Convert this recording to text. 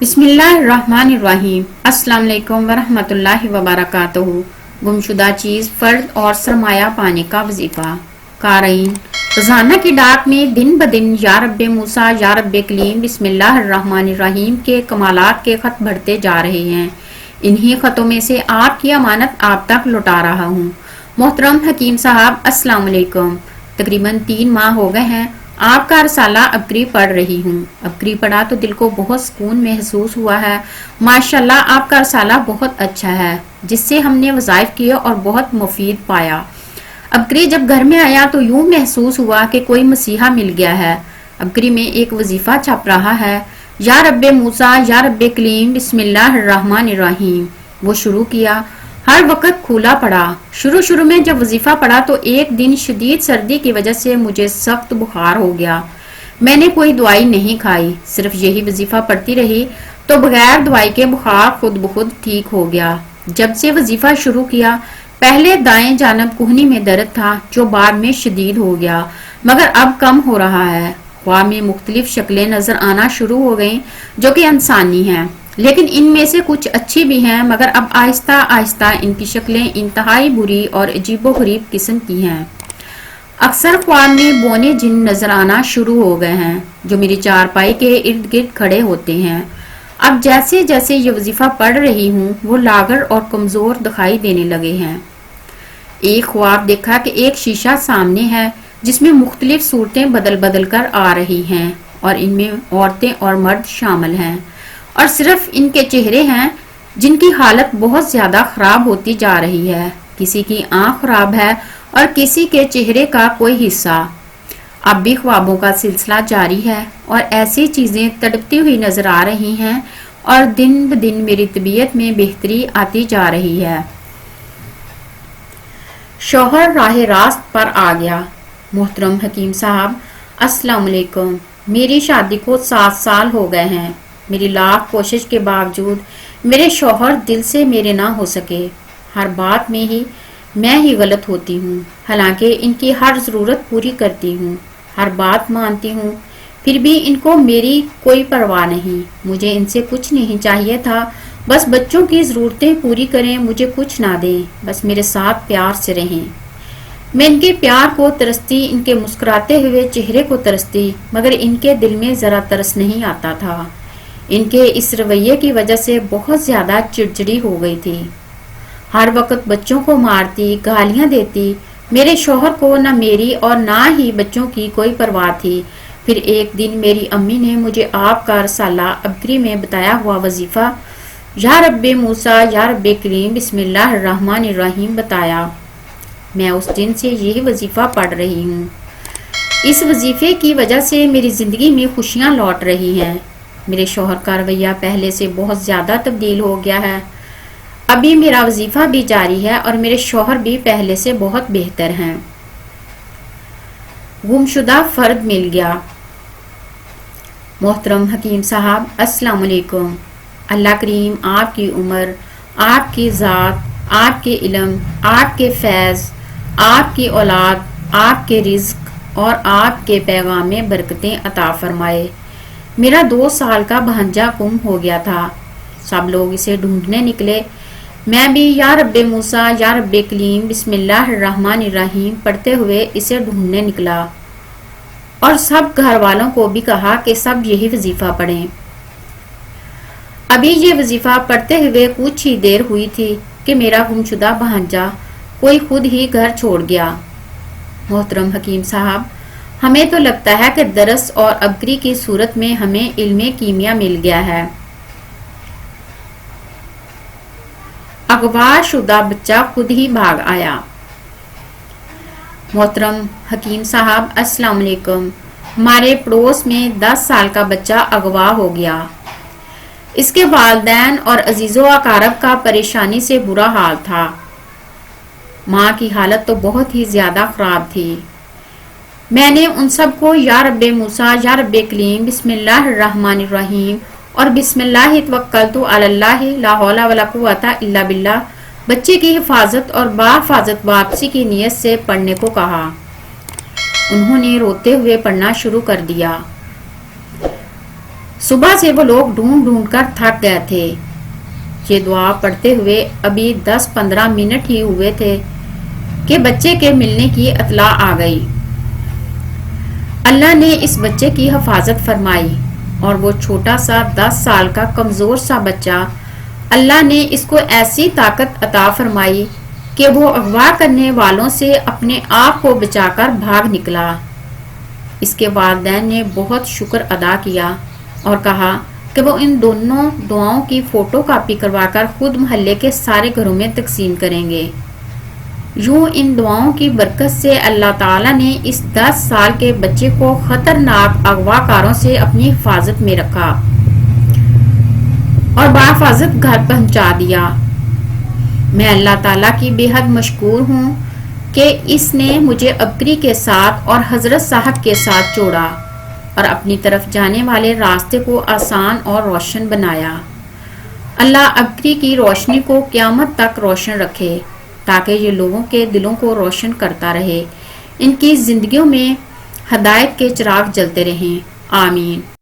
بسم اللہ الرحمن الرحیم۔ السلام علیکم ورحمۃ اللہ وبرکاتہ۔ گمشدہ چیز، فرد اور سرمایہ پانے کا وظیفہ۔ قارئین، روزانہ کی ڈاک میں دن بدن یا رب موسیٰ یا رب کلیم بسم اللہ الرحمن الرحیم کے کمالات کے خط بڑھتے جا رہے ہیں۔ انہی خطوں میں سے آپ کی امانت آپ تک لوٹا رہا ہوں۔ محترم حکیم صاحب، السلام علیکم۔ تقریباً 3 ماہ ہو گئے ہیں آپ کا رسالہ ابکری پڑھ رہی ہوں۔ ابکری پڑھا تو دل کو بہت سکون محسوس ہوا ہے۔ ماشاءاللہ آپ کا رسالہ بہت اچھا ہے، جس سے ہم نے وظائف کیے اور بہت مفید پایا۔ ابکری جب گھر میں آیا تو یوں محسوس ہوا کہ کوئی مسیحا مل گیا ہے۔ ابکری میں ایک وظیفہ چھپ رہا ہے، یا رب موسیٰ یا رب کلیم بسم اللہ الرحمن الرحیم۔ وہ شروع کیا، ہر وقت کھولا پڑا۔ شروع میں جب وظیفہ پڑھا تو ایک دن شدید سردی کی وجہ سے مجھے سخت بخار ہو گیا۔ میں نے کوئی دوائی نہیں کھائی، صرف یہی وظیفہ پڑھتی رہی تو بغیر دوائی کے بخار خود بخود ٹھیک ہو گیا۔ جب سے وظیفہ شروع کیا، پہلے دائیں جانب کوہنی میں درد تھا جو بعد میں شدید ہو گیا، مگر اب کم ہو رہا ہے۔ خواب میں مختلف شکلیں نظر آنا شروع ہو گئیں جو کہ انسانی ہیں، لیکن ان میں سے کچھ اچھی بھی ہیں، مگر اب آہستہ آہستہ ان کی شکلیں انتہائی بری اور عجیب و غریب قسم کی ہیں۔ اکثر خواب میں بونے جن نظر آنا شروع ہو گئے ہیں جو میری چارپائی کے ارد گرد کھڑے ہوتے ہیں۔ اب جیسے جیسے یہ وظیفہ پڑھ رہی ہوں وہ لاغر اور کمزور دکھائی دینے لگے ہیں۔ ایک خواب دیکھا کہ ایک شیشہ سامنے ہے جس میں مختلف صورتیں بدل بدل کر آ رہی ہیں اور ان میں عورتیں اور مرد شامل ہیں، اور صرف ان کے چہرے ہیں جن کی حالت بہت زیادہ خراب ہوتی جا رہی ہے۔ کسی کی آنکھ خراب ہے اور کسی کے چہرے کا کوئی حصہ۔ اب بھی خوابوں کا سلسلہ جاری ہے اور ایسی چیزیں تڑپتی ہوئی نظر آ رہی ہیں اور دن بدن میری طبیعت میں بہتری آتی جا رہی ہے۔ شوہر راہ راست پر آ گیا۔ محترم حکیم صاحب، السلام علیکم۔ میری شادی کو 7 سال ہو گئے ہیں۔ میری لاکھ کوشش کے باوجود میرے شوہر دل سے میرے نہ ہو سکے۔ ہر بات میں میں ہی غلط ہوتی ہوں، حالانکہ ان کی ہر ضرورت پوری کرتی ہوں، ہر بات مانتی ہوں، پھر بھی ان کو میری کوئی پرواہ نہیں۔ مجھے ان سے کچھ نہیں چاہیے تھا، بس بچوں کی ضرورتیں پوری کریں، مجھے کچھ نہ دیں، بس میرے ساتھ پیار سے رہیں۔ میں ان کے پیار کو ترستی، ان کے مسکراتے ہوئے چہرے کو ترستی، مگر ان کے دل میں ذرا ترس نہیں آتا تھا۔ ان کے اس رویے کی وجہ سے بہت زیادہ چڑچڑی ہو گئی تھی۔ ہر وقت بچوں کو مارتی، گالیاں دیتی۔ میرے شوہر کو نہ میری اور نہ ہی بچوں کی کوئی پرواہ تھی۔ پھر ایک دن میری امی نے مجھے آپ کا رسالہ ابکری میں بتایا ہوا وظیفہ یا رب موسیٰ یا رب کلیم بسم اللہ الرحمن الرحیم بتایا۔ میں اس دن سے یہی وظیفہ پڑھ رہی ہوں۔ اس وظیفے کی وجہ سے میری زندگی میں خوشیاں لوٹ رہی ہیں۔ میرے شوہر کا رویہ پہلے سے بہت زیادہ تبدیل ہو گیا ہے۔ ابھی میرا وظیفہ بھی جاری ہے اور میرے شوہر بھی پہلے سے بہت بہتر ہیں۔ گمشدہ فرد مل گیا۔ محترم حکیم صاحب، السلام علیکم۔ اللہ کریم آپ کی عمر، آپ کی ذات، آپ کے علم، آپ کے فیض، آپ کی اولاد، آپ کے رزق اور آپ کے پیغام میں برکتیں عطا فرمائے۔ میرا 2 سال کا بھانجا گم ہو گیا تھا، سب لوگ اسے ڈھونڈنے نکلے۔ میں بھی یا رب موسیٰ یا رب کلیم بسم اللہ الرحمن الرحیم پڑھتے ہوئے اسے ڈھونڈنے نکلا، اور سب گھر والوں کو بھی کہا کہ سب یہی وظیفہ پڑھیں۔ ابھی یہ وظیفہ پڑھتے ہوئے کچھ ہی دیر ہوئی تھی کہ میرا گمشدہ بھانجا کوئی خود ہی گھر چھوڑ گیا۔ محترم حکیم صاحب، ہمیں تو لگتا ہے کہ درس اور ابکری کی صورت میں ہمیں علم کیمیا مل گیا ہے۔ اغوا شدہ بچہ خود ہی بھاگ آیا۔ محترم حکیم صاحب، السلام علیکم۔ ہمارے پڑوس میں 10 سال کا بچہ اغوا ہو گیا۔ اس کے والدین اور عزیز و اقارب کا پریشانی سے برا حال تھا۔ ماں کی حالت تو بہت ہی زیادہ خراب تھی۔ میں نے ان سب کو یا رب موسیٰ یا رب کلیم بسم اللہ الرحمن الرحیم اور بسم اللہ توکلت علی اللہ لا حول ولا قوۃ الا باللہ بچے کی حفاظت اور بحفاظت واپسی کی نیت سے پڑھنے کو کہا۔ انہوں نے روتے ہوئے پڑھنا شروع کر دیا۔ صبح سے وہ لوگ ڈھونڈ ڈھونڈ کر تھک گئے تھے۔ یہ دعا پڑھتے ہوئے ابھی 10-15 منٹ ہی ہوئے تھے کہ بچے کے ملنے کی اطلاع آ گئی۔ اللہ نے اس بچے کی حفاظت فرمائی اور وہ چھوٹا سا 10 سال کا کمزور سا بچہ، اللہ نے اس کو ایسی طاقت عطا فرمائی کہ وہ اغوا کرنے والوں سے اپنے آپ کو بچا کر بھاگ نکلا۔ اس کے والدین نے بہت شکر ادا کیا اور کہا کہ وہ ان دونوں دعاؤں کی فوٹو کاپی کروا کر خود محلے کے سارے گھروں میں تقسیم کریں گے۔ یوں ان دعاؤں کی برکت سے اللہ تعالیٰ نے اس 10 سال کے بچے کو خطرناک اغوا کاروں سے اپنی حفاظت میں رکھا اور بحفاظت گھر پہنچا دیا۔ میں اللہ تعالیٰ کی بے حد مشکور ہوں کہ اس نے مجھے ابکری کے ساتھ اور حضرت صاحب کے ساتھ جوڑا اور اپنی طرف جانے والے راستے کو آسان اور روشن بنایا۔ اللہ ابکری کی روشنی کو قیامت تک روشن رکھے تاکہ یہ لوگوں کے دلوں کو روشن کرتا رہے، ان کی زندگیوں میں ہدایت کے چراغ جلتے رہیں۔ آمین۔